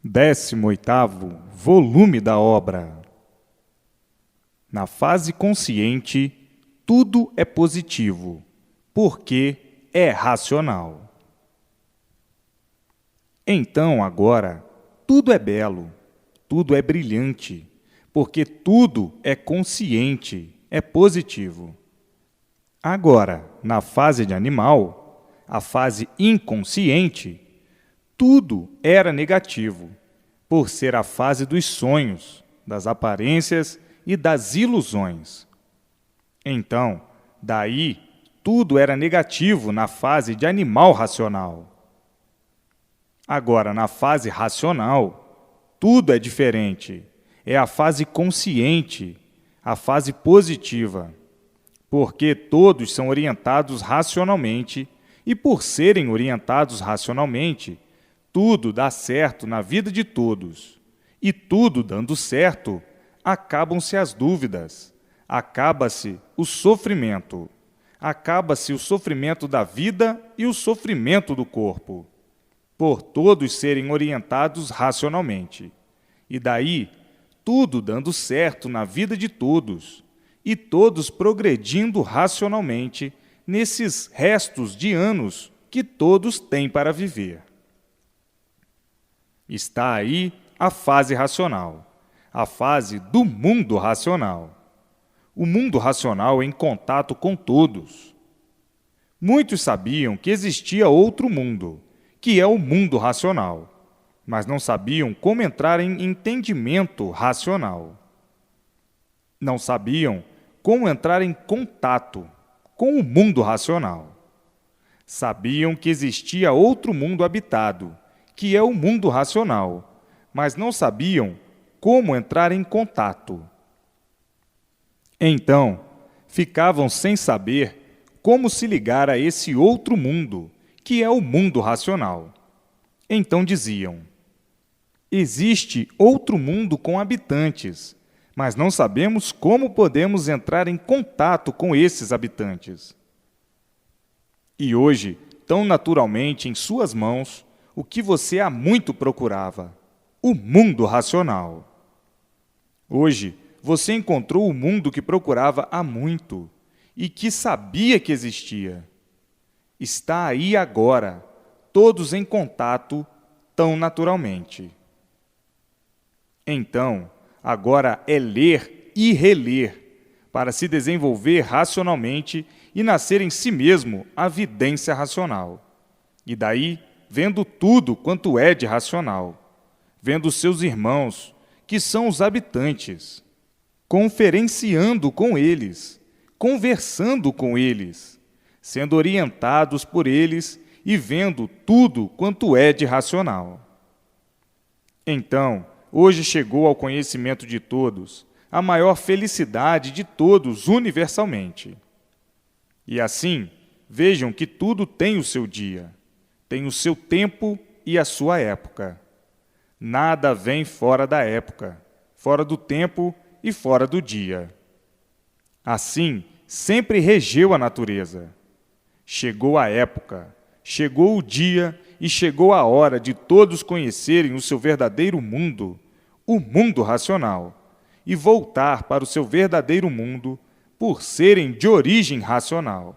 18º volume da obra. Na fase consciente, tudo é positivo, porque é racional. Então, agora, tudo é belo, tudo é brilhante, porque tudo é consciente, é positivo. Agora, na fase de animal, a fase inconsciente, tudo era negativo, por ser a fase dos sonhos, das aparências e das ilusões. Então, daí, tudo era negativo na fase de animal racional. Agora, na fase racional, tudo é diferente. É a fase consciente, a fase positiva, porque todos são orientados racionalmente e, por serem orientados racionalmente, tudo dá certo na vida de todos. E tudo dando certo, acabam-se as dúvidas, acaba-se o sofrimento, acaba-se o sofrimento da vida e o sofrimento do corpo, por todos serem orientados racionalmente. E daí, tudo dando certo na vida de todos, e todos progredindo racionalmente nesses restos de anos que todos têm para viver. Está aí a fase racional, a fase do mundo racional. O mundo racional é em contato com todos. Muitos sabiam que existia outro mundo, que é o mundo racional, mas não sabiam como entrar em entendimento racional. Não sabiam como entrar em contato com o mundo racional. Sabiam que existia outro mundo habitado, que é o mundo racional, mas não sabiam como entrar em contato. Então, ficavam sem saber como se ligar a esse outro mundo, que é o mundo racional. Então diziam: existe outro mundo com habitantes, mas não sabemos como podemos entrar em contato com esses habitantes. E hoje, tão naturalmente em suas mãos, o que você há muito procurava, o mundo racional. Hoje, você encontrou o mundo que procurava há muito e que sabia que existia. Está aí agora, todos em contato tão naturalmente. Então, agora é ler e reler, para se desenvolver racionalmente e nascer em si mesmo a vidência racional. E daí, vendo tudo quanto é de racional, vendo seus irmãos, que são os habitantes, conferenciando com eles, conversando com eles, sendo orientados por eles e vendo tudo quanto é de racional. Então, hoje chegou ao conhecimento de todos a maior felicidade de todos universalmente. E assim, vejam que tudo tem o seu dia, tem o seu tempo e a sua época. Nada vem fora da época, fora do tempo e fora do dia. Assim, sempre regeu a natureza. Chegou a época, chegou o dia e chegou a hora de todos conhecerem o seu verdadeiro mundo, o mundo racional, e voltar para o seu verdadeiro mundo por serem de origem racional.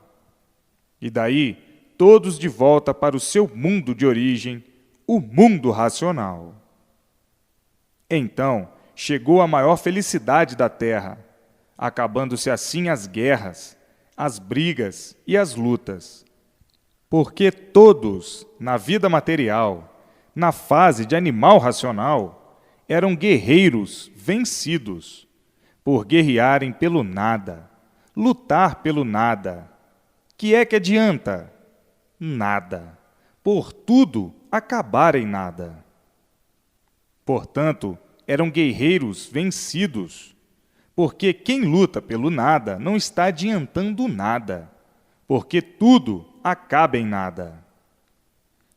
E daí, todos de volta para o seu mundo de origem, o mundo racional. Então, chegou a maior felicidade da Terra, acabando-se assim as guerras, as brigas e as lutas. Porque todos, na vida material, na fase de animal racional, eram guerreiros vencidos, por guerrearem pelo nada, lutar pelo nada. Que adianta? Nada. Por tudo acabar em nada. Portanto, eram guerreiros vencidos, porque quem luta pelo nada não está adiantando nada, porque tudo acaba em nada.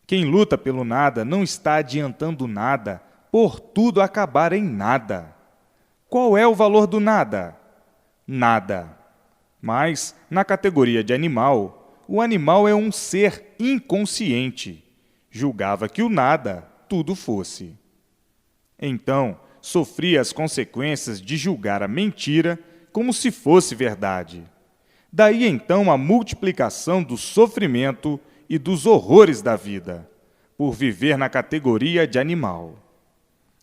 Quem luta pelo nada não está adiantando nada, por tudo acabar em nada. Qual é o valor do nada? Nada. Mas, na categoria de animal, o animal é um ser inconsciente. Julgava que o nada tudo fosse. Então, sofria as consequências de julgar a mentira como se fosse verdade. Daí então a multiplicação do sofrimento e dos horrores da vida, por viver na categoria de animal.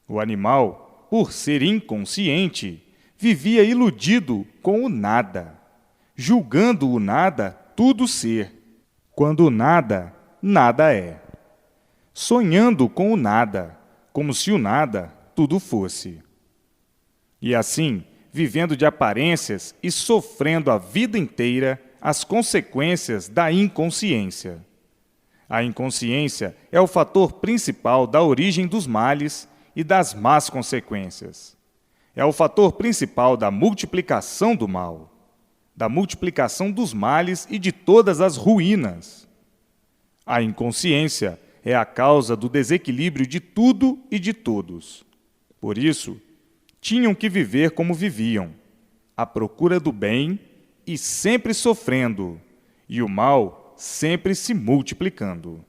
O animal, por ser inconsciente, vivia iludido com o nada, julgando o nada tudo ser, quando o nada, nada é. Sonhando com o nada, como se o nada tudo fosse. E assim, vivendo de aparências e sofrendo a vida inteira as consequências da inconsciência. A inconsciência é o fator principal da origem dos males e das más consequências. É o fator principal da multiplicação do mal, da multiplicação dos males e de todas as ruínas. A inconsciência é a causa do desequilíbrio de tudo e de todos. Por isso, tinham que viver como viviam, à procura do bem e sempre sofrendo, e o mal sempre se multiplicando.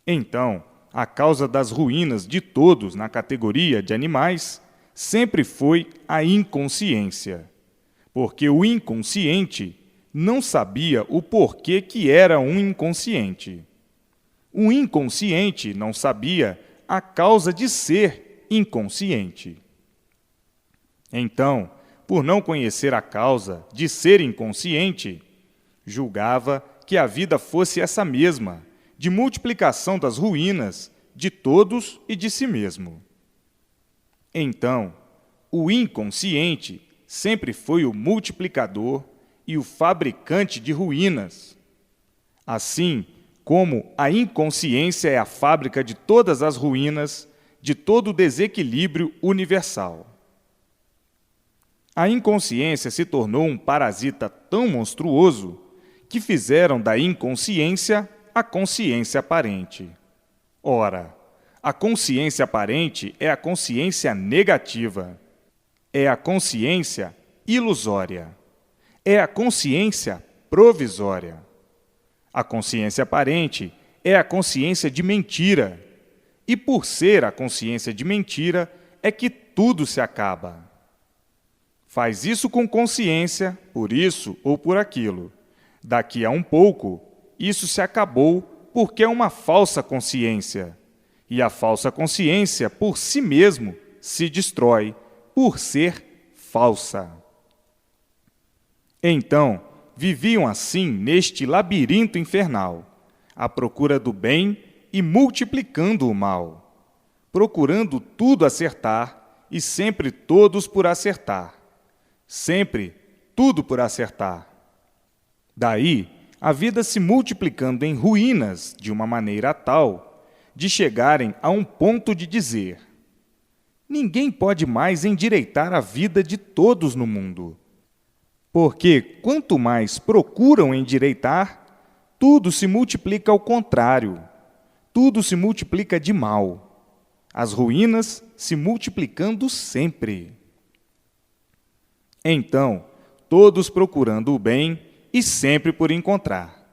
Então, a causa das ruínas de todos na categoria de animais sempre foi a inconsciência, porque o inconsciente não sabia o porquê que era um inconsciente. O inconsciente não sabia a causa de ser inconsciente. Então, por não conhecer a causa de ser inconsciente, julgava que a vida fosse essa mesma, de multiplicação das ruínas de todos e de si mesmo. Então, o inconsciente sempre foi o multiplicador e o fabricante de ruínas. Assim como a inconsciência é a fábrica de todas as ruínas, de todo o desequilíbrio universal. A inconsciência se tornou um parasita tão monstruoso que fizeram da inconsciência a consciência aparente. Ora, a consciência aparente é a consciência negativa, é a consciência ilusória, é a consciência provisória. A consciência aparente é a consciência de mentira, e por ser a consciência de mentira é que tudo se acaba. Faz isso com consciência, por isso ou por aquilo. Daqui a um pouco, isso se acabou porque é uma falsa consciência. E a falsa consciência, por si mesmo, se destrói, por ser falsa. Então, viviam assim neste labirinto infernal, à procura do bem e multiplicando o mal, procurando tudo acertar e sempre todos por acertar, sempre tudo por acertar. Daí, a vida se multiplicando em ruínas de uma maneira tal de chegarem a um ponto de dizer: ninguém pode mais endireitar a vida de todos no mundo. Porque, quanto mais procuram endireitar, tudo se multiplica ao contrário, tudo se multiplica de mal, as ruínas se multiplicando sempre. Então, todos procurando o bem e sempre por encontrar,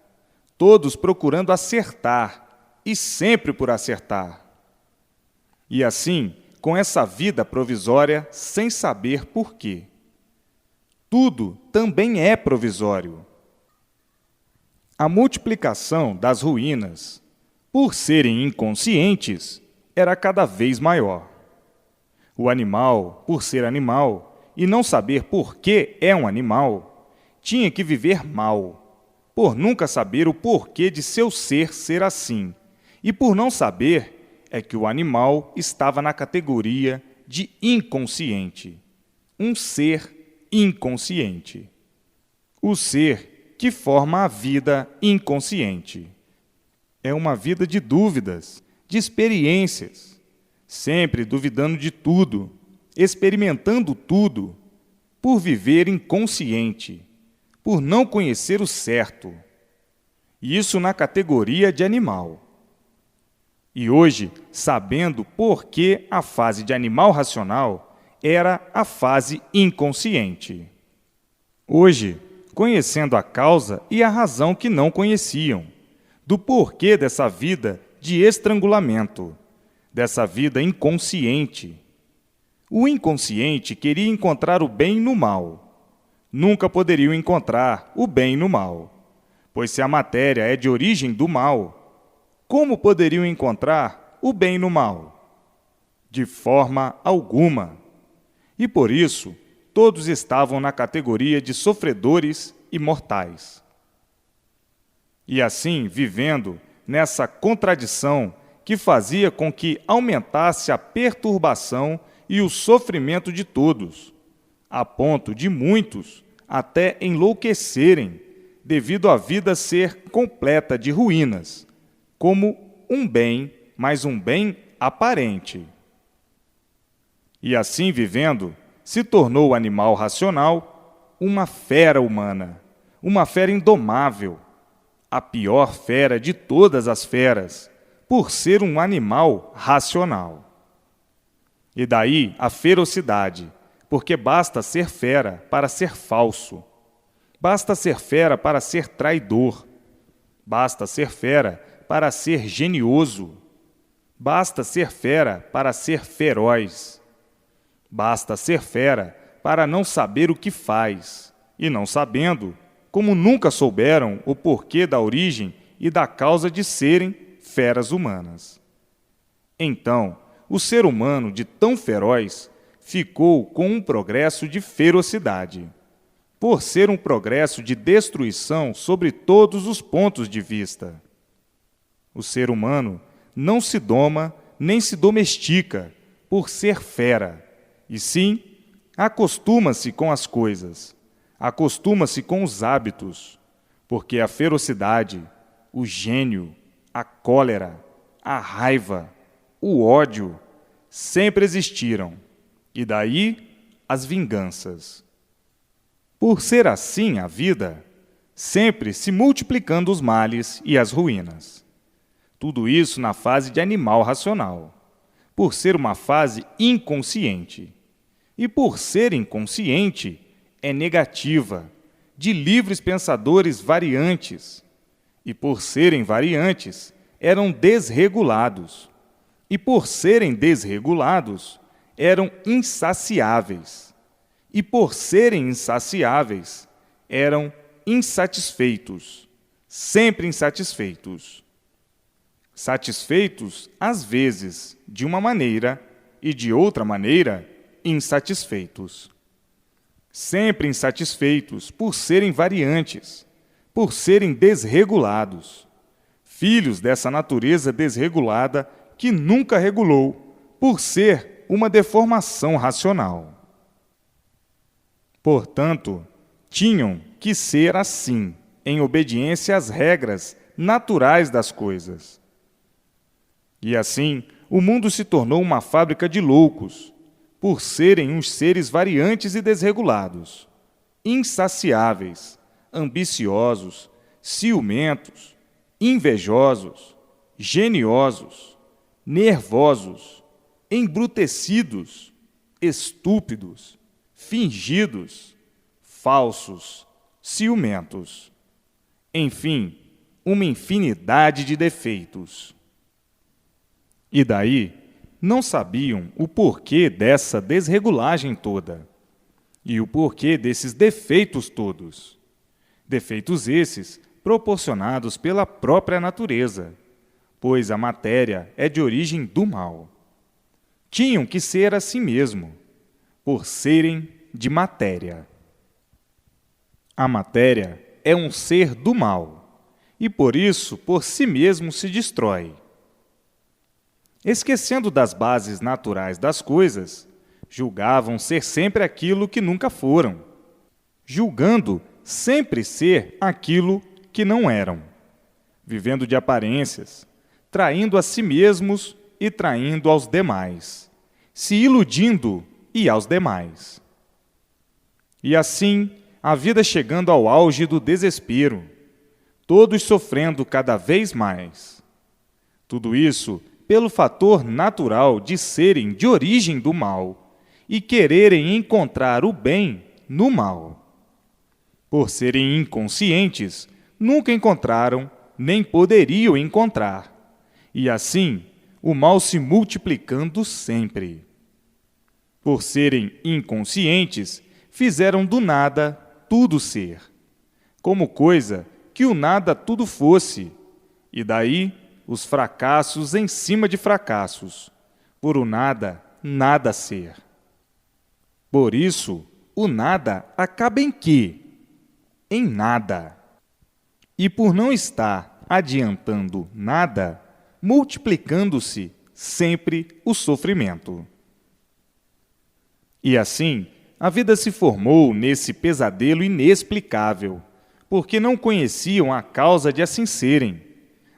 todos procurando acertar e sempre por acertar. E assim, com essa vida provisória, sem saber por quê. Tudo também é provisório. A multiplicação das ruínas, por serem inconscientes, era cada vez maior. O animal, por ser animal, e não saber por que é um animal, tinha que viver mal, por nunca saber o porquê de seu ser assim, e por não saber é que o animal estava na categoria de inconsciente, um ser inconsciente. O ser que forma a vida inconsciente. É uma vida de dúvidas, de experiências, sempre duvidando de tudo, experimentando tudo, por viver inconsciente, por não conhecer o certo. Isso na categoria de animal. E hoje, sabendo por que a fase de animal racional era a fase inconsciente. Hoje, conhecendo a causa e a razão que não conheciam, do porquê dessa vida de estrangulamento, dessa vida inconsciente. O inconsciente queria encontrar o bem no mal. Nunca poderiam encontrar o bem no mal, pois se a matéria é de origem do mal, como poderiam encontrar o bem no mal? De forma alguma. E por isso, todos estavam na categoria de sofredores e mortais. E assim, vivendo nessa contradição que fazia com que aumentasse a perturbação e o sofrimento de todos, a ponto de muitos até enlouquecerem, devido à vida ser completa de ruínas, como um bem, mas um bem aparente. E assim vivendo, se tornou o animal racional uma fera humana, uma fera indomável, a pior fera de todas as feras, por ser um animal racional. E daí a ferocidade, porque basta ser fera para ser falso, basta ser fera para ser traidor, basta ser fera para ser genioso, basta ser fera para ser feroz, basta ser fera para não saber o que faz, e não sabendo, como nunca souberam o porquê da origem e da causa de serem feras humanas. Então, o ser humano, de tão feroz, ficou com um progresso de ferocidade, por ser um progresso de destruição sobre todos os pontos de vista. O ser humano não se doma nem se domestica por ser fera, e sim acostuma-se com as coisas, acostuma-se com os hábitos, porque a ferocidade, o gênio, a cólera, a raiva, o ódio sempre existiram, e daí as vinganças. Por ser assim a vida, sempre se multiplicando os males e as ruínas. Tudo isso na fase de animal racional, por ser uma fase inconsciente. E por ser inconsciente, é negativa, de livres pensadores variantes. E por serem variantes, eram desregulados. E por serem desregulados, eram insaciáveis. E por serem insaciáveis, eram insatisfeitos, sempre insatisfeitos. Satisfeitos, às vezes, de uma maneira, e de outra maneira, insatisfeitos. Sempre insatisfeitos por serem variantes, por serem desregulados, filhos dessa natureza desregulada que nunca regulou, por ser uma deformação racional. Portanto, tinham que ser assim, em obediência às regras naturais das coisas. E assim, o mundo se tornou uma fábrica de loucos, por serem uns seres variantes e desregulados, insaciáveis, ambiciosos, ciumentos, invejosos, geniosos, nervosos, embrutecidos, estúpidos, fingidos, falsos, ciumentos. Enfim, uma infinidade de defeitos. E daí, não sabiam o porquê dessa desregulagem toda e o porquê desses defeitos todos. Defeitos esses proporcionados pela própria natureza, pois a matéria é de origem do mal. Tinham que ser assim mesmo, por serem de matéria. A matéria é um ser do mal, e por isso, por si mesmo, se destrói. Esquecendo das bases naturais das coisas, julgavam ser sempre aquilo que nunca foram, julgando sempre ser aquilo que não eram, vivendo de aparências, traindo a si mesmos e traindo aos demais, se iludindo e aos demais. E assim, a vida chegando ao auge do desespero, todos sofrendo cada vez mais. Tudo isso pelo fator natural de serem de origem do mal e quererem encontrar o bem no mal. Por serem inconscientes, nunca encontraram, nem poderiam encontrar, e assim, o mal se multiplicando sempre. Por serem inconscientes, fizeram do nada tudo ser, como coisa que o nada tudo fosse, e daí os fracassos em cima de fracassos, por o nada, nada ser. Por isso, o nada acaba em quê? Em nada. E por não estar adiantando nada, multiplicando-se sempre o sofrimento. E assim, a vida se formou nesse pesadelo inexplicável, porque não conheciam a causa de assim serem,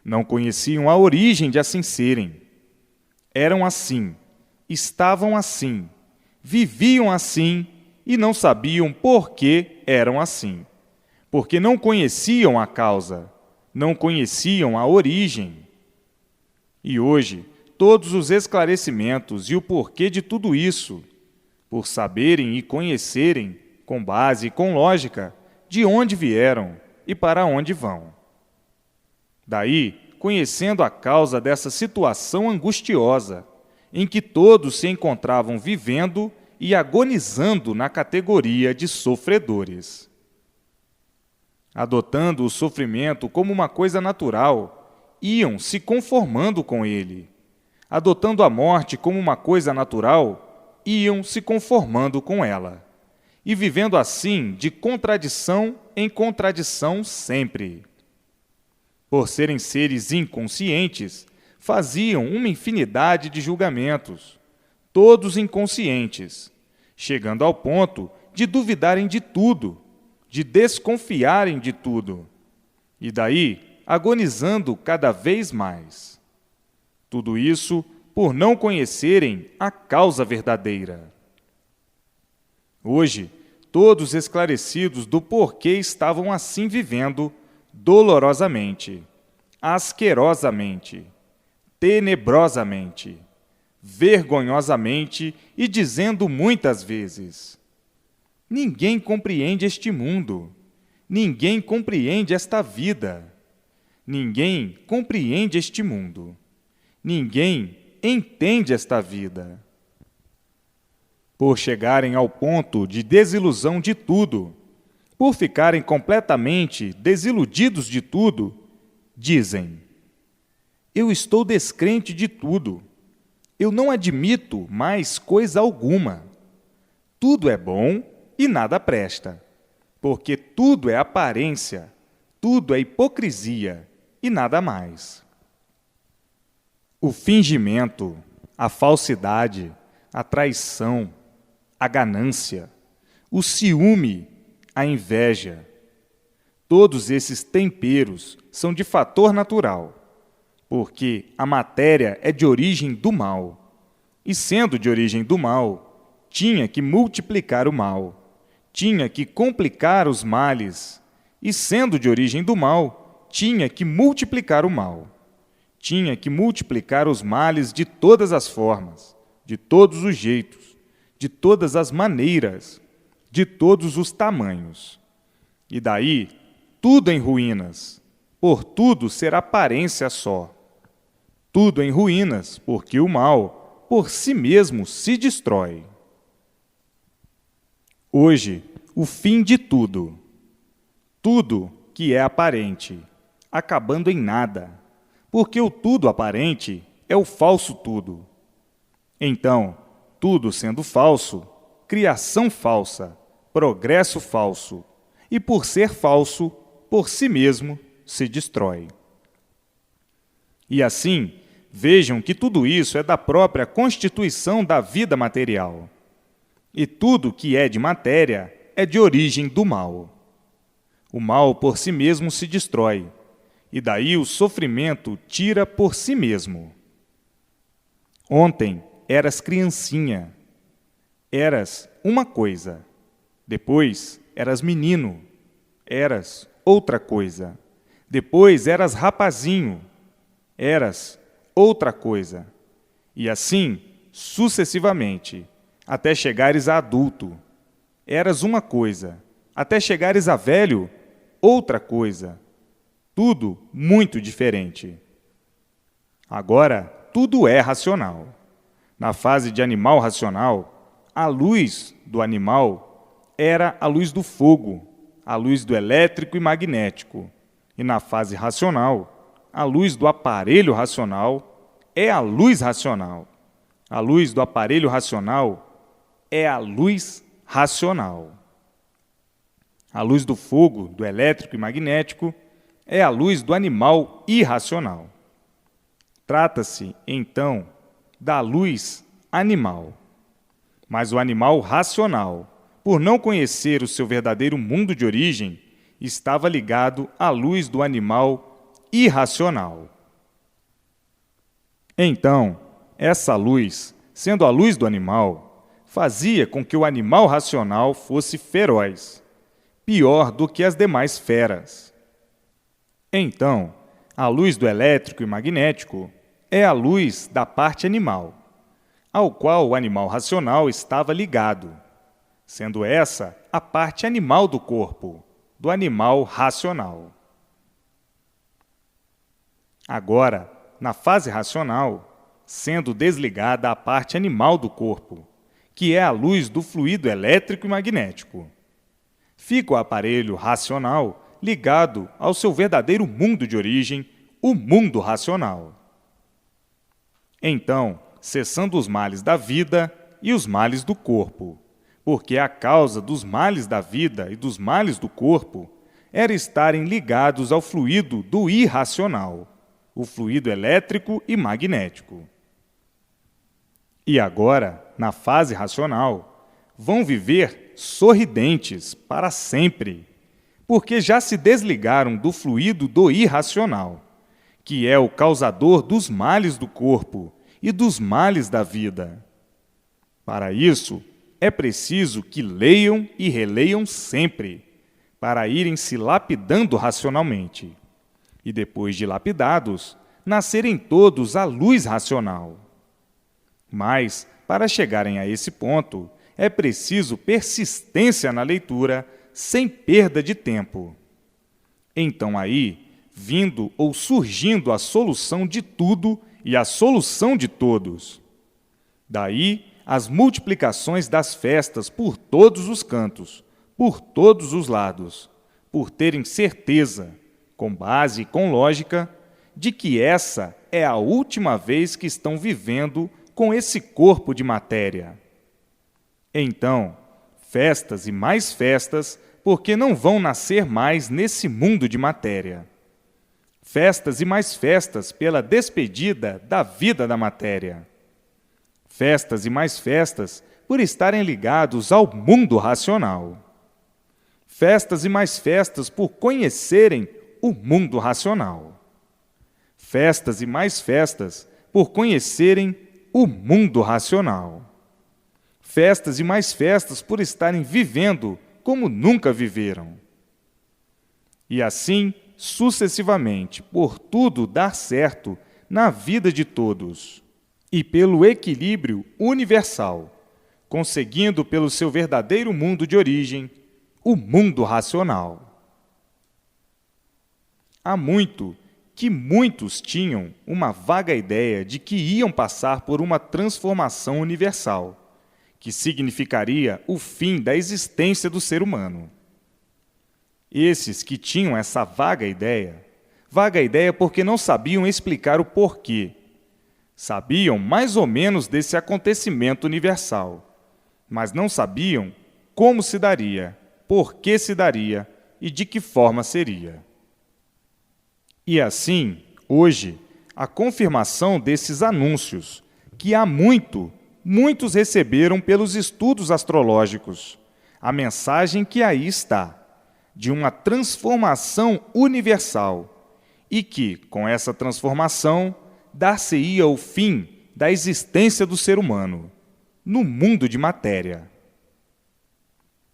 não conheciam a origem de assim serem. Eram assim, estavam assim, viviam assim e não sabiam por que eram assim, porque não conheciam a causa, não conheciam a origem. E hoje, todos os esclarecimentos e o porquê de tudo isso, por saberem e conhecerem, com base e com lógica, de onde vieram e para onde vão. Daí, conhecendo a causa dessa situação angustiosa, em que todos se encontravam vivendo e agonizando na categoria de sofredores. Adotando o sofrimento como uma coisa natural, iam se conformando com ele. Adotando a morte como uma coisa natural, iam se conformando com ela. E vivendo assim, de contradição em contradição sempre. Por serem seres inconscientes, faziam uma infinidade de julgamentos, todos inconscientes, chegando ao ponto de duvidarem de tudo, de desconfiarem de tudo, e daí agonizando cada vez mais. Tudo isso por não conhecerem a causa verdadeira. Hoje, todos esclarecidos do porquê estavam assim vivendo dolorosamente, asquerosamente, tenebrosamente, vergonhosamente e dizendo muitas vezes: ninguém compreende este mundo, ninguém compreende esta vida, ninguém compreende este mundo, ninguém entende esta vida. Por chegarem ao ponto de desilusão de tudo, por ficarem completamente desiludidos de tudo, dizem: eu estou descrente de tudo, eu não admito mais coisa alguma. Tudo é bom e nada presta, porque tudo é aparência, tudo é hipocrisia e nada mais. O fingimento, a falsidade, a traição, a ganância, o ciúme, a inveja, todos esses temperos são de fator natural, porque a matéria é de origem do mal, e sendo de origem do mal, tinha que multiplicar o mal, tinha que complicar os males, e sendo de origem do mal, tinha que multiplicar o mal, tinha que multiplicar os males de todas as formas, de todos os jeitos, de todas as maneiras, de todos os tamanhos. E daí, tudo em ruínas, por tudo ser aparência só. Tudo em ruínas, porque o mal, por si mesmo, se destrói. Hoje, o fim de tudo. Tudo que é aparente, acabando em nada, porque o tudo aparente é o falso tudo. Então, tudo sendo falso, criação falsa, progresso falso, e por ser falso, por si mesmo, se destrói. E assim, vejam que tudo isso é da própria constituição da vida material. E tudo que é de matéria é de origem do mal. O mal por si mesmo se destrói, e daí o sofrimento tira por si mesmo. Ontem eras criancinha, eras uma coisa, depois eras menino, eras outra coisa, depois eras rapazinho, eras outra coisa, e assim sucessivamente, até chegares a adulto. Eras uma coisa, até chegares a velho, outra coisa. Tudo muito diferente. Agora, tudo é racional. Na fase de animal racional, a luz do animal era a luz do fogo, a luz do elétrico e magnético. E na fase racional, a luz do aparelho racional é a luz racional. A luz do aparelho racional é a luz racional. A luz do fogo, do elétrico e magnético é a luz do animal irracional. Trata-se, então, da luz animal. Mas o animal racional, por não conhecer o seu verdadeiro mundo de origem, estava ligado à luz do animal irracional. Então, essa luz, sendo a luz do animal, fazia com que o animal racional fosse feroz, pior do que as demais feras. Então, a luz do elétrico e magnético é a luz da parte animal, ao qual o animal racional estava ligado, sendo essa a parte animal do corpo, do animal racional. Agora, na fase racional, sendo desligada a parte animal do corpo, que é a luz do fluido elétrico e magnético, fica o aparelho racional ligado ao seu verdadeiro mundo de origem, o mundo racional. Então, cessando os males da vida e os males do corpo, porque a causa dos males da vida e dos males do corpo era estarem ligados ao fluido do irracional, o fluido elétrico e magnético. E agora, na fase racional, vão viver sorridentes para sempre, porque já se desligaram do fluido do irracional, que é o causador dos males do corpo e dos males da vida. Para isso, é preciso que leiam e releiam sempre, para irem se lapidando racionalmente, e depois de lapidados, nascerem todos à luz racional. Mas, para chegarem a esse ponto, é preciso persistência na leitura, sem perda de tempo. Então aí, vindo ou surgindo a solução de tudo e a solução de todos. Daí, as multiplicações das festas por todos os cantos, por todos os lados, por terem certeza, com base e com lógica, de que essa é a última vez que estão vivendo com esse corpo de matéria. Então, festas e mais festas, porque não vão nascer mais nesse mundo de matéria. Festas e mais festas pela despedida da vida da matéria. Festas e mais festas por estarem ligados ao mundo racional. Festas e mais festas por conhecerem o mundo racional. Festas e mais festas por conhecerem o mundo racional. Festas e mais festas por estarem vivendo como nunca viveram. E assim, sucessivamente, por tudo dar certo na vida de todos, e pelo equilíbrio universal, conseguindo pelo seu verdadeiro mundo de origem, o mundo racional. Há muito que muitos tinham uma vaga ideia de que iam passar por uma transformação universal, que significaria o fim da existência do ser humano. Esses que tinham essa vaga ideia porque não sabiam explicar o porquê, sabiam mais ou menos desse acontecimento universal, mas não sabiam como se daria, por que se daria e de que forma seria. E assim, hoje, a confirmação desses anúncios, que há muitos receberam pelos estudos astrológicos, a mensagem que aí está, de uma transformação universal, e que, com essa transformação, dar-se-ia o fim da existência do ser humano, no mundo de matéria.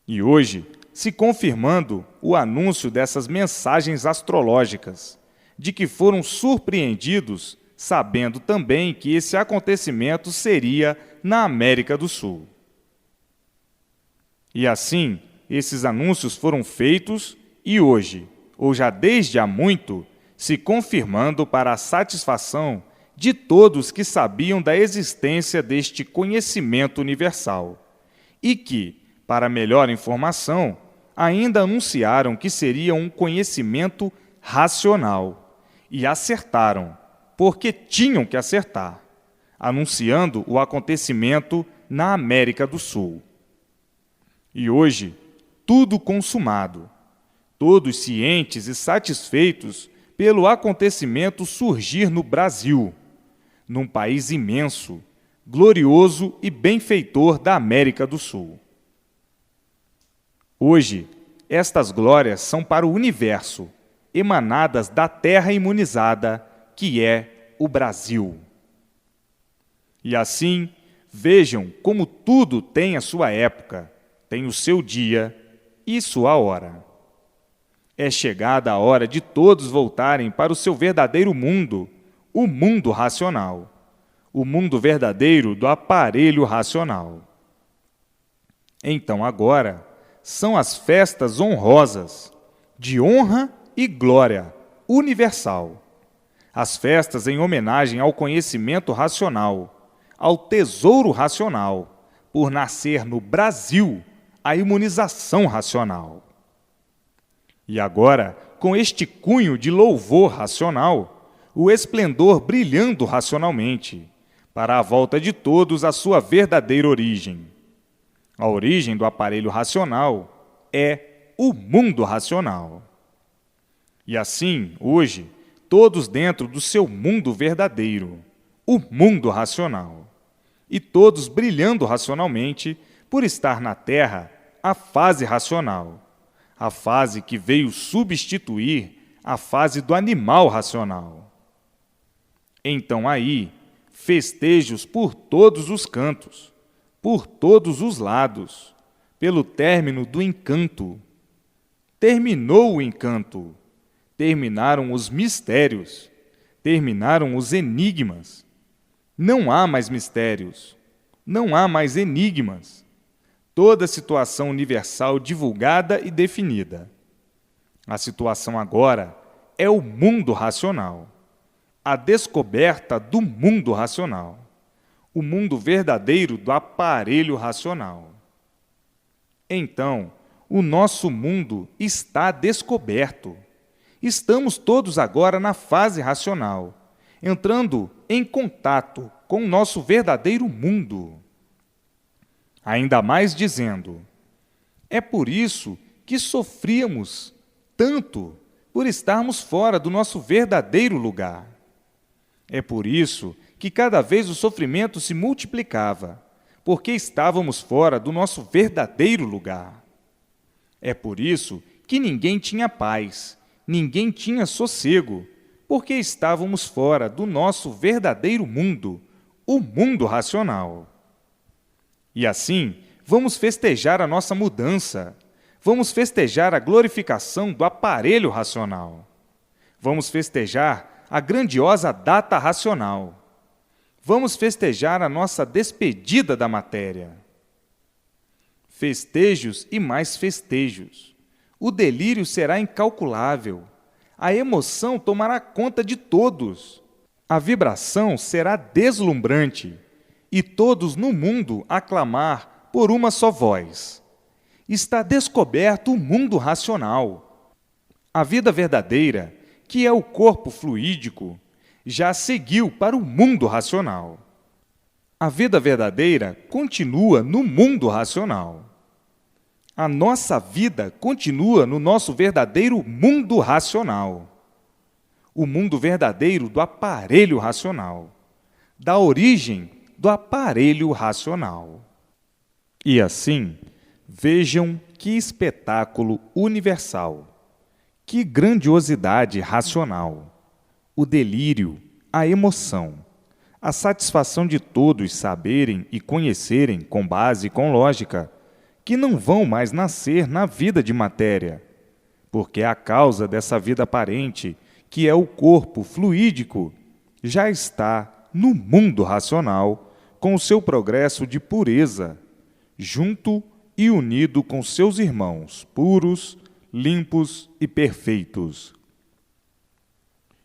E hoje, se confirmando o anúncio dessas mensagens astrológicas, de que foram surpreendidos, sabendo também que esse acontecimento seria na América do Sul. E assim, esses anúncios foram feitos e hoje, ou já desde há muito, se confirmando para a satisfação de todos que sabiam da existência deste conhecimento universal e que, para melhor informação, ainda anunciaram que seria um conhecimento racional e acertaram, porque tinham que acertar, anunciando o acontecimento na América do Sul. E hoje, tudo consumado, todos cientes e satisfeitos pelo acontecimento surgir no Brasil, num país imenso, glorioso e benfeitor da América do Sul. Hoje, estas glórias são para o universo, emanadas da terra imunizada, que é o Brasil. E assim, vejam como tudo tem a sua época, tem o seu dia e sua hora. É chegada a hora de todos voltarem para o seu verdadeiro mundo, o mundo racional, o mundo verdadeiro do aparelho racional. Então agora são as festas honrosas, de honra e glória universal. As festas em homenagem ao conhecimento racional, ao tesouro racional, por nascer no Brasil a imunização racional. E agora, com este cunho de louvor racional, o esplendor brilhando racionalmente, para a volta de todos à sua verdadeira origem. A origem do aparelho racional é o mundo racional. E assim, hoje, todos dentro do seu mundo verdadeiro, o mundo racional, e todos brilhando racionalmente por estar na Terra a fase racional, a fase que veio substituir a fase do animal racional. Então aí, festejos por todos os cantos, por todos os lados, pelo término do encanto. Terminou o encanto, terminaram os mistérios, terminaram os enigmas. Não há mais mistérios, não há mais enigmas. Toda a situação universal divulgada e definida. A situação agora é o mundo racional, a descoberta do mundo racional, o mundo verdadeiro do aparelho racional. Então, o nosso mundo está descoberto. Estamos todos agora na fase racional, entrando em contato com o nosso verdadeiro mundo. Ainda mais dizendo, é por isso que sofríamos tanto por estarmos fora do nosso verdadeiro lugar. É por isso que cada vez o sofrimento se multiplicava, porque estávamos fora do nosso verdadeiro lugar. É por isso que ninguém tinha paz, ninguém tinha sossego, porque estávamos fora do nosso verdadeiro mundo, o mundo racional. E assim, vamos festejar a nossa mudança, vamos festejar a glorificação do aparelho racional, vamos festejar a grandiosa data racional, vamos festejar a nossa despedida da matéria. Festejos e mais festejos. O delírio será incalculável. A emoção tomará conta de todos. A vibração será deslumbrante. E todos no mundo aclamar por uma só voz. Está descoberto o mundo racional. A vida verdadeira, que é o corpo fluídico, já seguiu para o mundo racional. A vida verdadeira continua no mundo racional. A nossa vida continua no nosso verdadeiro mundo racional. O mundo verdadeiro do aparelho racional, da origem do aparelho racional. E assim, vejam que espetáculo universal, que grandiosidade racional, o delírio, a emoção, a satisfação de todos saberem e conhecerem com base e com lógica que não vão mais nascer na vida de matéria, porque a causa dessa vida aparente, que é o corpo fluídico, já está no mundo racional, com o seu progresso de pureza, junto e unido com seus irmãos puros, limpos e perfeitos.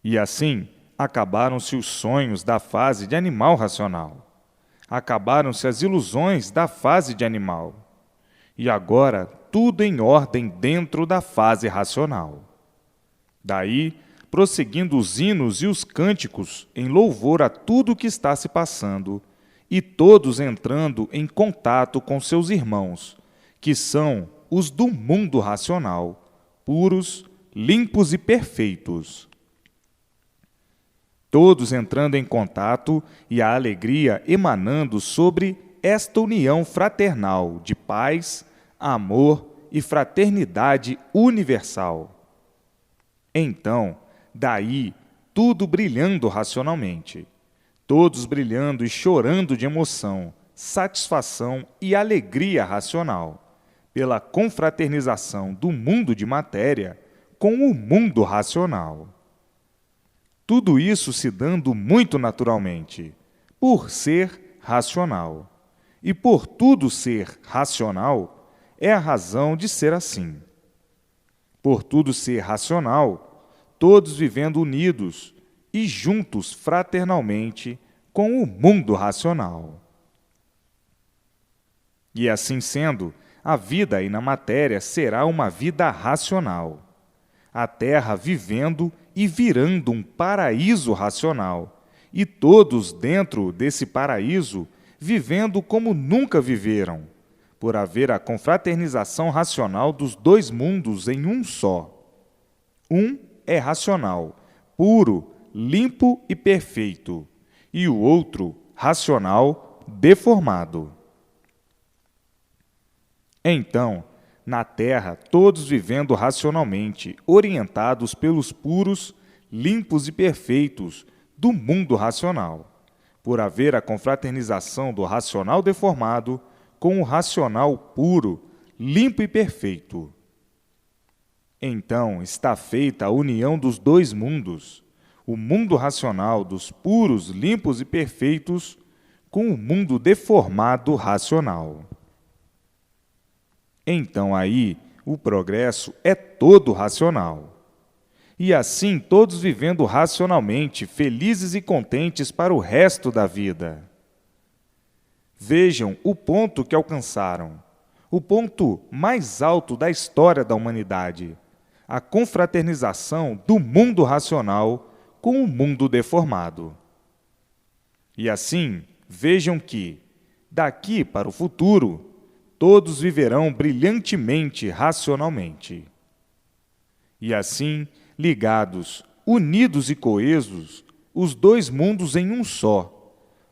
E assim, acabaram-se os sonhos da fase de animal racional. Acabaram-se as ilusões da fase de animal. E agora, tudo em ordem dentro da fase racional. Daí, prosseguindo os hinos e os cânticos em louvor a tudo o que está se passando, e todos entrando em contato com seus irmãos, que são os do mundo racional, puros, limpos e perfeitos. Todos entrando em contato e a alegria emanando sobre esta união fraternal de paz, amor e fraternidade universal. Então, daí, tudo brilhando racionalmente, todos brilhando e chorando de emoção, satisfação e alegria racional, pela confraternização do mundo de matéria com o mundo racional. Tudo isso se dando muito naturalmente, por ser racional. E por tudo ser racional, é a razão de ser assim. Por tudo ser racional, todos vivendo unidos e juntos fraternalmente com o mundo racional. E assim sendo, a vida aí na matéria será uma vida racional. A Terra vivendo e virando um paraíso racional, e todos dentro desse paraíso vivendo como nunca viveram, por haver a confraternização racional dos dois mundos em um só. Um é racional, puro, limpo e perfeito, e o outro, racional, deformado. Então, na Terra, todos vivendo racionalmente, orientados pelos puros, limpos e perfeitos do mundo racional, por haver a confraternização do racional deformado com o racional puro, limpo e perfeito. Então está feita a união dos dois mundos, o mundo racional dos puros, limpos e perfeitos com o mundo deformado racional. Então aí o progresso é todo racional. E assim todos vivendo racionalmente, felizes e contentes para o resto da vida. Vejam o ponto que alcançaram, o ponto mais alto da história da humanidade, a confraternização do mundo racional com o mundo deformado. E assim, vejam que, daqui para o futuro, todos viverão brilhantemente racionalmente. E assim, ligados, unidos e coesos, os dois mundos em um só,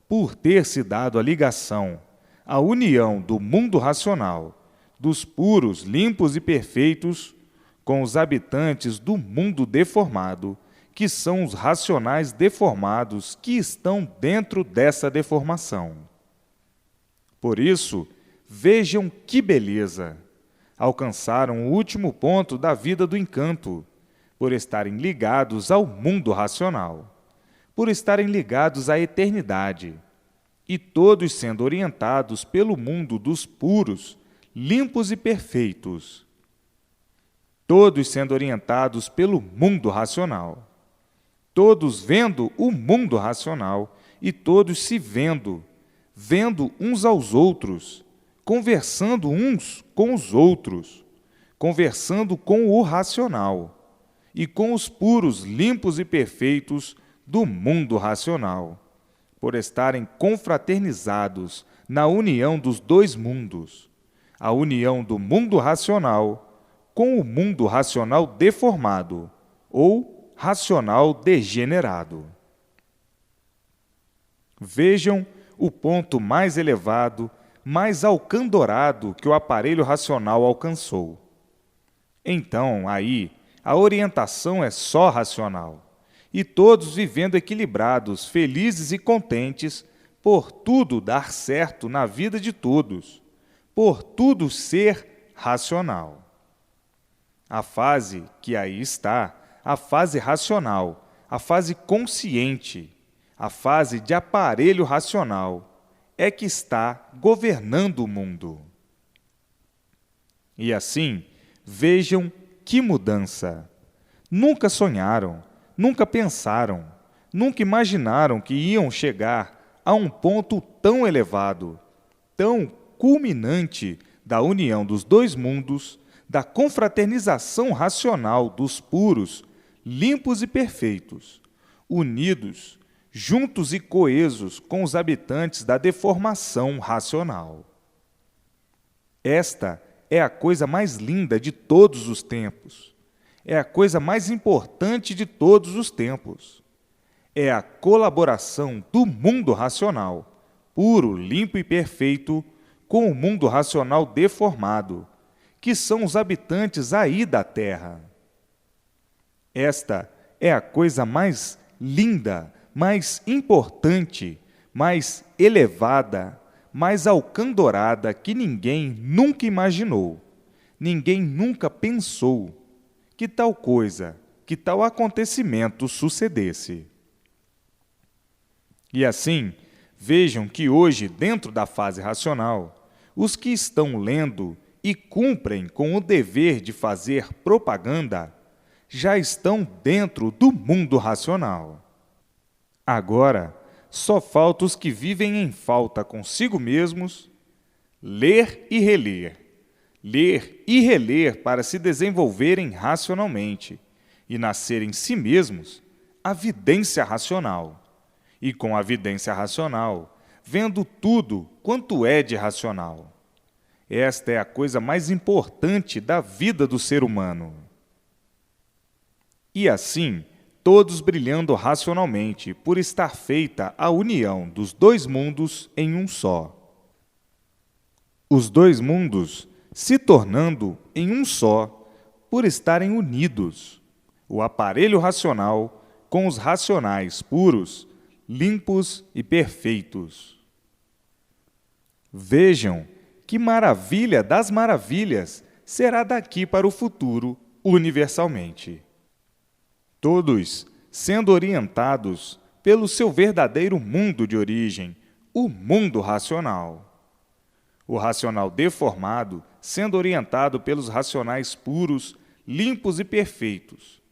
por ter se dado a ligação, a união do mundo racional, dos puros, limpos e perfeitos, com os habitantes do mundo deformado, que são os racionais deformados que estão dentro dessa deformação. Por isso, vejam que beleza! Alcançaram o último ponto da vida do encanto, por estarem ligados ao mundo racional, por estarem ligados à eternidade, e todos sendo orientados pelo mundo dos puros, limpos e perfeitos. Todos sendo orientados pelo mundo racional. Todos vendo o mundo racional e todos se vendo, vendo uns aos outros, conversando uns com os outros, conversando com o racional e com os puros, limpos e perfeitos do mundo racional, por estarem confraternizados na união dos dois mundos, a união do mundo racional com o mundo racional deformado ou racional degenerado. Vejam o ponto mais elevado, mais alcandorado que o aparelho racional alcançou. Então, aí, a orientação é só racional, e todos vivendo equilibrados, felizes e contentes, por tudo dar certo na vida de todos, por tudo ser racional. A fase que aí está, a fase racional, a fase consciente, a fase de aparelho racional, é que está governando o mundo. E assim, vejam que mudança! Nunca sonharam, nunca pensaram, nunca imaginaram que iam chegar a um ponto tão elevado, tão culminante da união dos dois mundos, da confraternização racional dos puros, limpos e perfeitos, unidos, juntos e coesos com os habitantes da deformação racional. Esta é a coisa mais linda de todos os tempos. É a coisa mais importante de todos os tempos. É a colaboração do mundo racional, puro, limpo e perfeito, com o mundo racional deformado, que são os habitantes aí da Terra. Esta é a coisa mais linda, mais importante, mais elevada, mais alcandorada que ninguém nunca imaginou, ninguém nunca pensou que tal coisa, que tal acontecimento sucedesse. E assim, vejam que hoje, dentro da fase racional, os que estão lendo e cumprem com o dever de fazer propaganda já estão dentro do mundo racional. Agora, só falta os que vivem em falta consigo mesmos ler e reler para se desenvolverem racionalmente e nascer em si mesmos a vidência racional. E com a vidência racional, vendo tudo quanto é de racional. Esta é a coisa mais importante da vida do ser humano. E assim, todos brilhando racionalmente, por estar feita a união dos dois mundos em um só. Os dois mundos se tornando em um só, por estarem unidos, o aparelho racional com os racionais puros, limpos e perfeitos. Vejam que maravilha das maravilhas será daqui para o futuro universalmente. Todos sendo orientados pelo seu verdadeiro mundo de origem, o mundo racional. O racional deformado sendo orientado pelos racionais puros, limpos e perfeitos.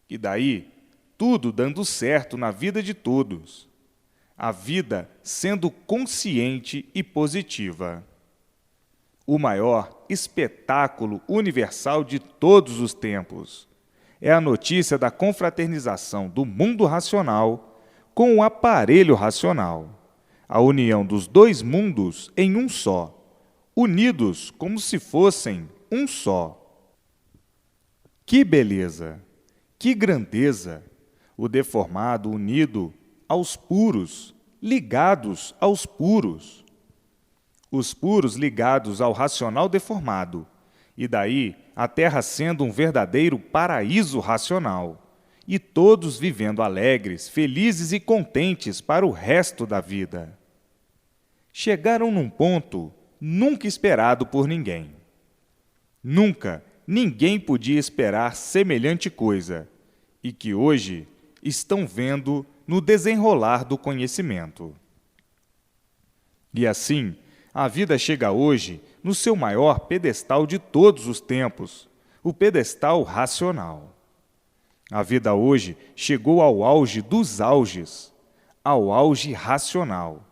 E daí, tudo dando certo na vida de todos. A vida sendo consciente e positiva. O maior espetáculo universal de todos os tempos é a notícia da confraternização do mundo racional com o aparelho racional, a união dos dois mundos em um só, unidos como se fossem um só. Que beleza! Que grandeza! O deformado unido aos puros, ligados aos puros. Os puros ligados ao racional deformado, e daí a Terra sendo um verdadeiro paraíso racional, e todos vivendo alegres, felizes e contentes para o resto da vida. Chegaram num ponto nunca esperado por ninguém. Nunca ninguém podia esperar semelhante coisa, e que hoje estão vendo no desenrolar do conhecimento. E assim, a vida chega hoje no seu maior pedestal de todos os tempos, o pedestal racional. A vida hoje chegou ao auge dos auges, ao auge racional,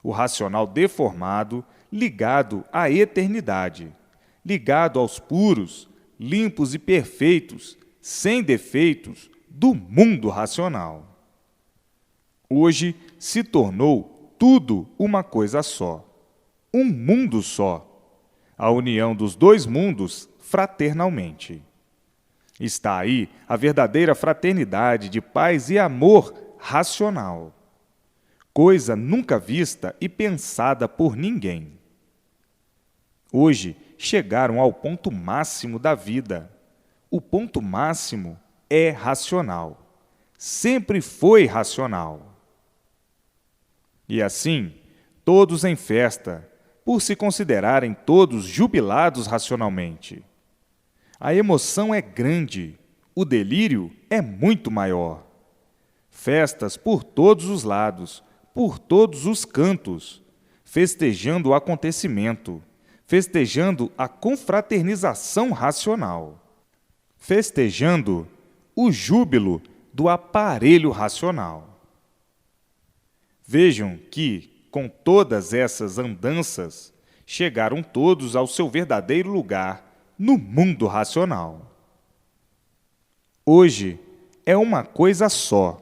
o racional deformado ligado à eternidade, ligado aos puros, limpos e perfeitos, sem defeitos, do mundo racional. Hoje se tornou tudo uma coisa só, um mundo só, a união dos dois mundos fraternalmente. Está aí a verdadeira fraternidade de paz e amor racional, coisa nunca vista e pensada por ninguém. Hoje chegaram ao ponto máximo da vida. O ponto máximo é racional. Sempre foi racional. E assim, todos em festa, por se considerarem todos jubilados racionalmente. A emoção é grande, o delírio é muito maior. Festas por todos os lados, por todos os cantos, festejando o acontecimento, festejando a confraternização racional, festejando o júbilo do aparelho racional. Vejam que, com todas essas andanças, chegaram todos ao seu verdadeiro lugar no mundo racional. Hoje é uma coisa só,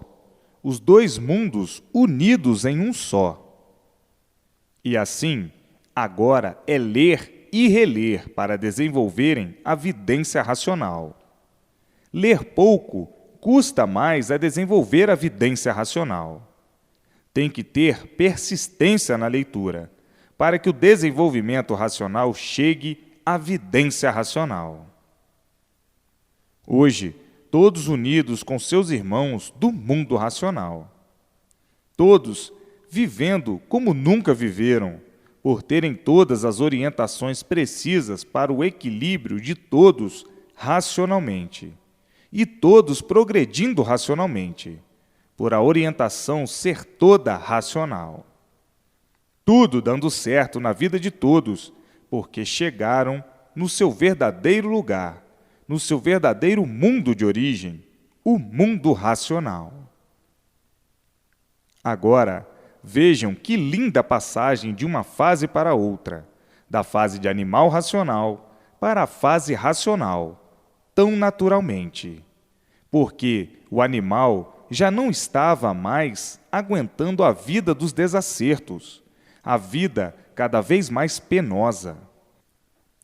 os dois mundos unidos em um só. E assim, agora é ler e reler para desenvolverem a vidência racional. Ler pouco custa mais a desenvolver a vidência racional. Tem que ter persistência na leitura, para que o desenvolvimento racional chegue à vidência racional. Hoje, todos unidos com seus irmãos do mundo racional. Todos vivendo como nunca viveram, por terem todas as orientações precisas para o equilíbrio de todos racionalmente, e todos progredindo racionalmente, por a orientação ser toda racional. Tudo dando certo na vida de todos, porque chegaram no seu verdadeiro lugar, no seu verdadeiro mundo de origem, o mundo racional. Agora, vejam que linda passagem de uma fase para outra, da fase de animal racional para a fase racional, tão naturalmente, porque o animal já não estava mais aguentando a vida dos desacertos, a vida cada vez mais penosa.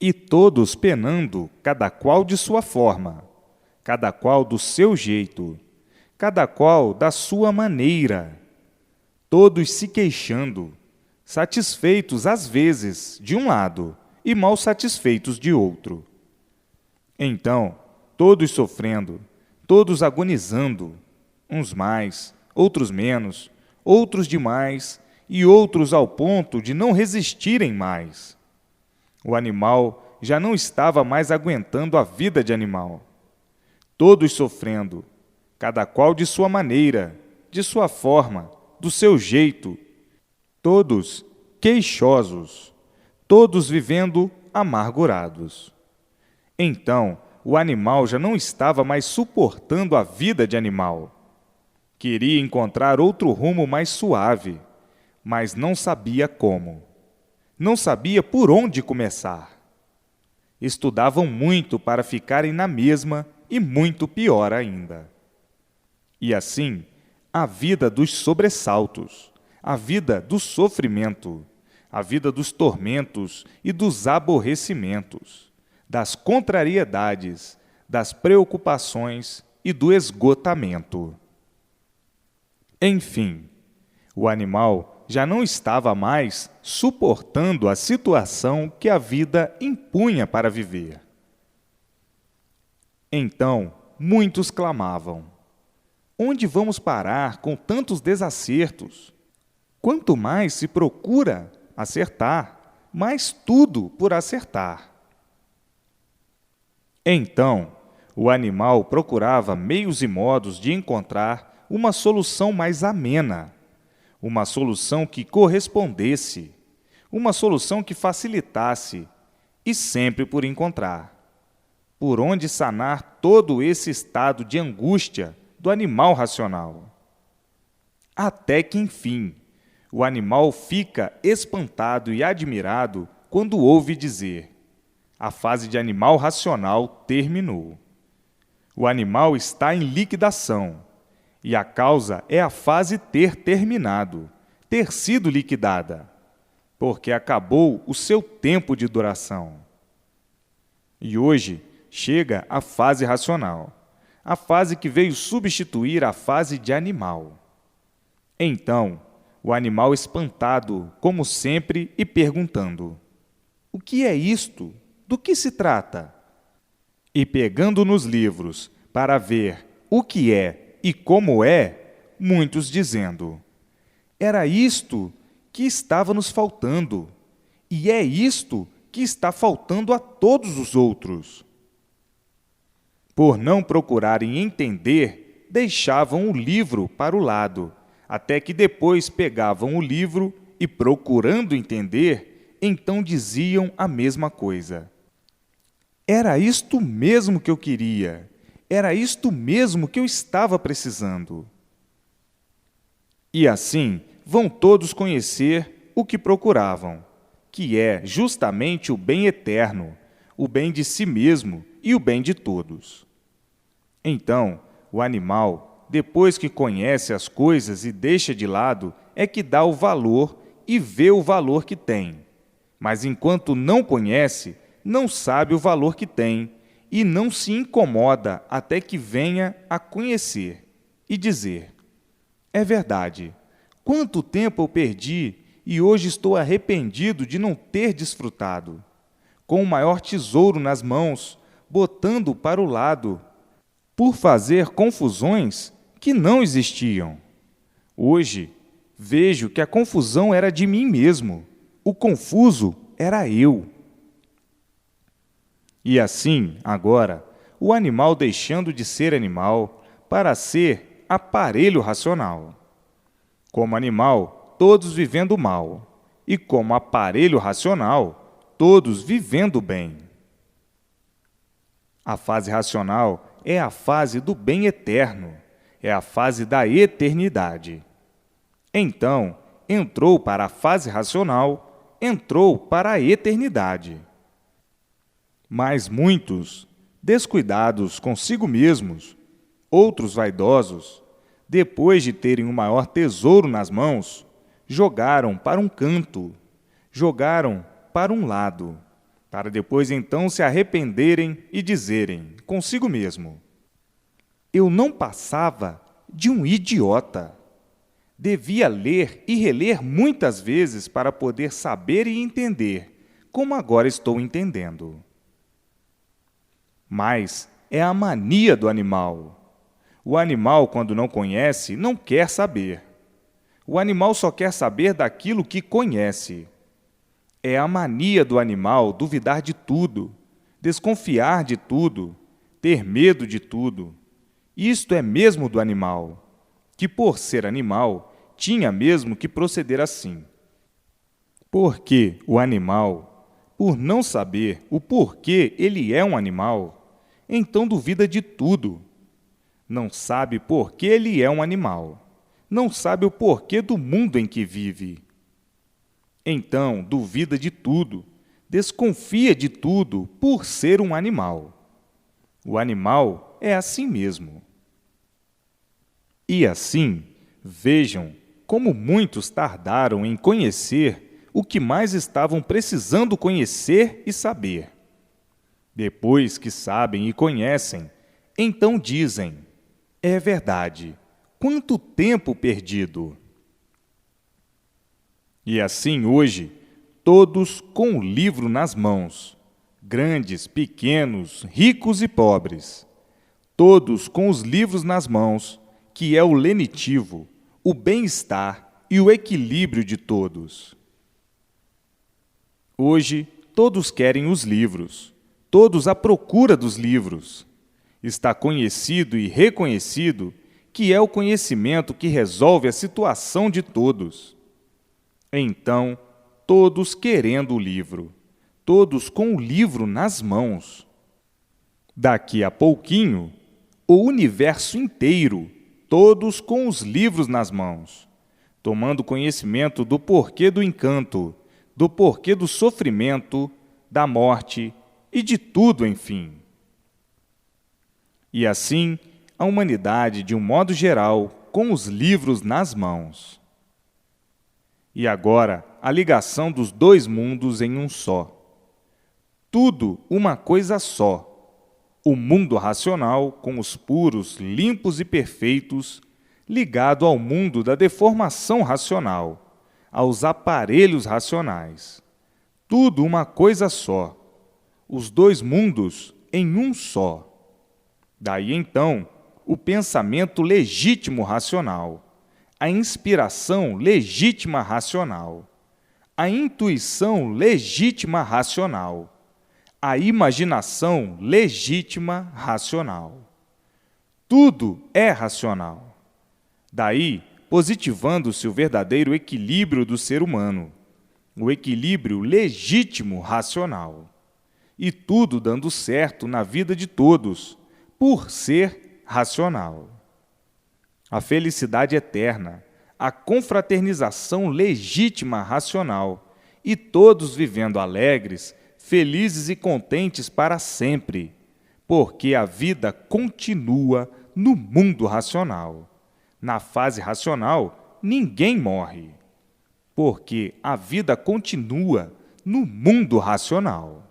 E todos penando, cada qual de sua forma, cada qual do seu jeito, cada qual da sua maneira, todos se queixando, satisfeitos às vezes de um lado e mal satisfeitos de outro. Então, todos sofrendo, todos agonizando, uns mais, outros menos, outros demais e outros ao ponto de não resistirem mais. O animal já não estava mais aguentando a vida de animal. Todos sofrendo, cada qual de sua maneira, de sua forma, do seu jeito, todos queixosos, todos vivendo amargurados. Então, o animal já não estava mais suportando a vida de animal. Queria encontrar outro rumo mais suave, mas não sabia como. Não sabia por onde começar. Estudavam muito para ficarem na mesma e muito pior ainda. E assim, a vida dos sobressaltos, a vida do sofrimento, a vida dos tormentos e dos aborrecimentos, das contrariedades, das preocupações e do esgotamento. Enfim, o animal já não estava mais suportando a situação que a vida impunha para viver. Então, muitos clamavam: onde vamos parar com tantos desacertos? Quanto mais se procura acertar, mais tudo por acertar. Então, o animal procurava meios e modos de encontrar uma solução mais amena, uma solução que correspondesse, uma solução que facilitasse, e sempre por encontrar. Por onde sanar todo esse estado de angústia do animal racional. Até que, enfim, o animal fica espantado e admirado quando ouve dizer: a fase de animal racional terminou. O animal está em liquidação, e a causa é a fase ter terminado, ter sido liquidada, porque acabou o seu tempo de duração. E hoje chega a fase racional, a fase que veio substituir a fase de animal. Então, o animal espantado, como sempre, e perguntando: o que é isto? Do que se trata? E pegando nos livros para ver o que é e como é, muitos dizendo: era isto que estava nos faltando, e é isto que está faltando a todos os outros. Por não procurarem entender, deixavam o livro para o lado, até que depois pegavam o livro e, procurando entender, então diziam a mesma coisa. Era isto mesmo que eu queria, era isto mesmo que eu estava precisando. E assim, vão todos conhecer o que procuravam, que é justamente o bem eterno, o bem de si mesmo e o bem de todos. Então, o animal, depois que conhece as coisas e deixa de lado, é que dá o valor e vê o valor que tem. Mas enquanto não conhece, não sabe o valor que tem e não se incomoda até que venha a conhecer e dizer: é verdade, quanto tempo eu perdi e hoje estou arrependido de não ter desfrutado. Com o maior tesouro nas mãos, botando para o lado, por fazer confusões que não existiam. Hoje, vejo que a confusão era de mim mesmo, o confuso era eu. E assim, agora, o animal deixando de ser animal para ser aparelho racional. Como animal, todos vivendo mal, e como aparelho racional, todos vivendo bem. A fase racional é a fase do bem eterno, é a fase da eternidade. Então, entrou para a fase racional, entrou para a eternidade. Mas muitos, descuidados consigo mesmos, outros vaidosos, depois de terem o maior tesouro nas mãos, jogaram para um canto, jogaram para um lado, para depois então se arrependerem e dizerem consigo mesmo: eu não passava de um idiota. Devia ler e reler muitas vezes para poder saber e entender, como agora estou entendendo. Mas é a mania do animal. O animal, quando não conhece, não quer saber. O animal só quer saber daquilo que conhece. É a mania do animal duvidar de tudo, desconfiar de tudo, ter medo de tudo. Isto é mesmo do animal, que por ser animal, tinha mesmo que proceder assim. Porque o animal, por não saber o porquê ele é um animal, então duvida de tudo. Não sabe por que ele é um animal. Não sabe o porquê do mundo em que vive. Então duvida de tudo, desconfia de tudo por ser um animal. O animal é assim mesmo. E assim, vejam como muitos tardaram em conhecer o que mais estavam precisando conhecer e saber. Depois que sabem e conhecem, então dizem: é verdade, quanto tempo perdido! E assim hoje, todos com o livro nas mãos, grandes, pequenos, ricos e pobres, todos com os livros nas mãos, que é o lenitivo, o bem-estar e o equilíbrio de todos. Hoje, todos querem os livros, todos à procura dos livros. Está conhecido e reconhecido que é o conhecimento que resolve a situação de todos. Então, todos querendo o livro, todos com o livro nas mãos. Daqui a pouquinho, o universo inteiro, todos com os livros nas mãos, tomando conhecimento do porquê do encanto, do porquê do sofrimento, da morte e de tudo, enfim. E assim, a humanidade, de um modo geral, com os livros nas mãos. E agora, a ligação dos dois mundos em um só. Tudo uma coisa só. O mundo racional, com os puros, limpos e perfeitos, ligado ao mundo da deformação racional, aos aparelhos racionais. Tudo uma coisa só. Os dois mundos em um só. Daí, então, o pensamento legítimo racional, a inspiração legítima racional, a intuição legítima racional, a imaginação legítima racional. Tudo é racional. Daí, positivando-se o verdadeiro equilíbrio do ser humano, o equilíbrio legítimo racional. E tudo dando certo na vida de todos, por ser racional. A felicidade eterna, a confraternização legítima racional, e todos vivendo alegres, felizes e contentes para sempre, porque a vida continua no mundo racional. Na fase racional, ninguém morre, porque a vida continua no mundo racional.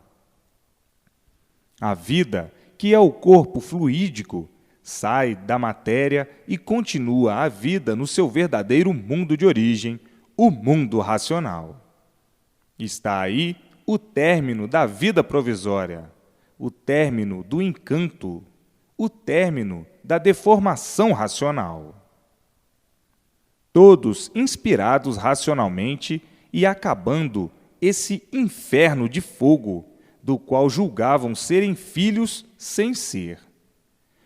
A vida, que é o corpo fluídico, sai da matéria e continua a vida no seu verdadeiro mundo de origem, o mundo racional. Está aí o término da vida provisória, o término do encanto, o término da deformação racional. Todos inspirados racionalmente e acabando esse inferno de fogo, do qual julgavam serem filhos sem ser.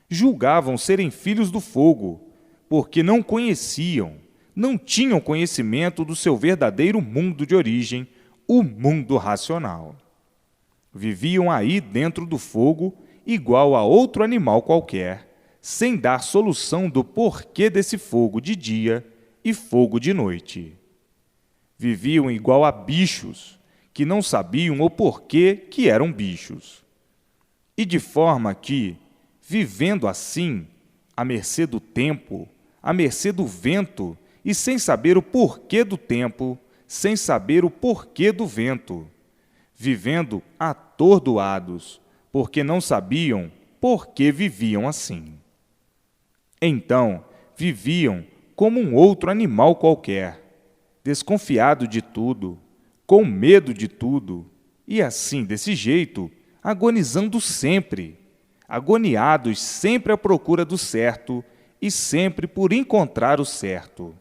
Julgavam serem filhos do fogo, porque não conheciam, não tinham conhecimento do seu verdadeiro mundo de origem, o mundo racional. Viviam aí dentro do fogo, igual a outro animal qualquer, sem dar solução do porquê desse fogo de dia e fogo de noite. Viviam igual a bichos, que não sabiam o porquê que eram bichos. E de forma que, vivendo assim, à mercê do tempo, à mercê do vento, e sem saber o porquê do tempo, sem saber o porquê do vento, vivendo atordoados, porque não sabiam por que viviam assim. Então, viviam como um outro animal qualquer, desconfiado de tudo, com medo de tudo, e assim, desse jeito, agonizando sempre, agoniados sempre à procura do certo e sempre por encontrar o certo,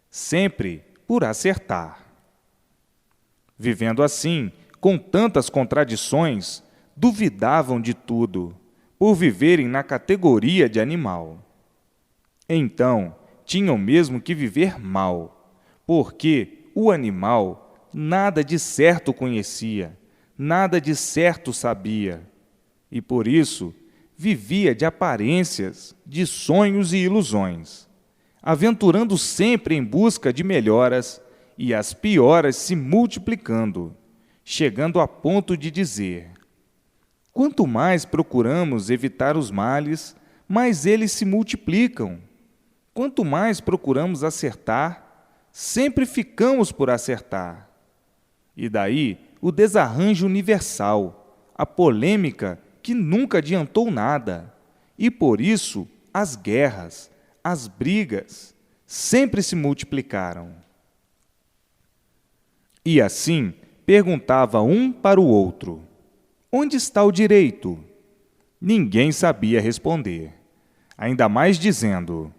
sempre por acertar. Vivendo assim, com tantas contradições, duvidavam de tudo, por viverem na categoria de animal. Então, tinham mesmo que viver mal, porque o animal nada de certo conhecia, nada de certo sabia, e por isso vivia de aparências, de sonhos e ilusões, aventurando sempre em busca de melhoras e as pioras se multiplicando, chegando a ponto de dizer: quanto mais procuramos evitar os males, mais eles se multiplicam. Quanto mais procuramos acertar, sempre ficamos por acertar. E daí o desarranjo universal, a polêmica que nunca adiantou nada, e por isso as guerras, as brigas, sempre se multiplicaram. E assim perguntava um para o outro: onde está o direito? Ninguém sabia responder, ainda mais dizendo: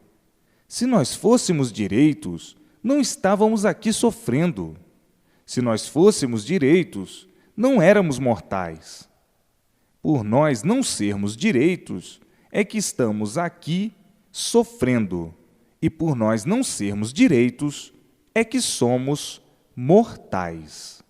se nós fôssemos direitos, não estávamos aqui sofrendo. Se nós fôssemos direitos, não éramos mortais. Por nós não sermos direitos, é que estamos aqui sofrendo, e por nós não sermos direitos, é que somos mortais.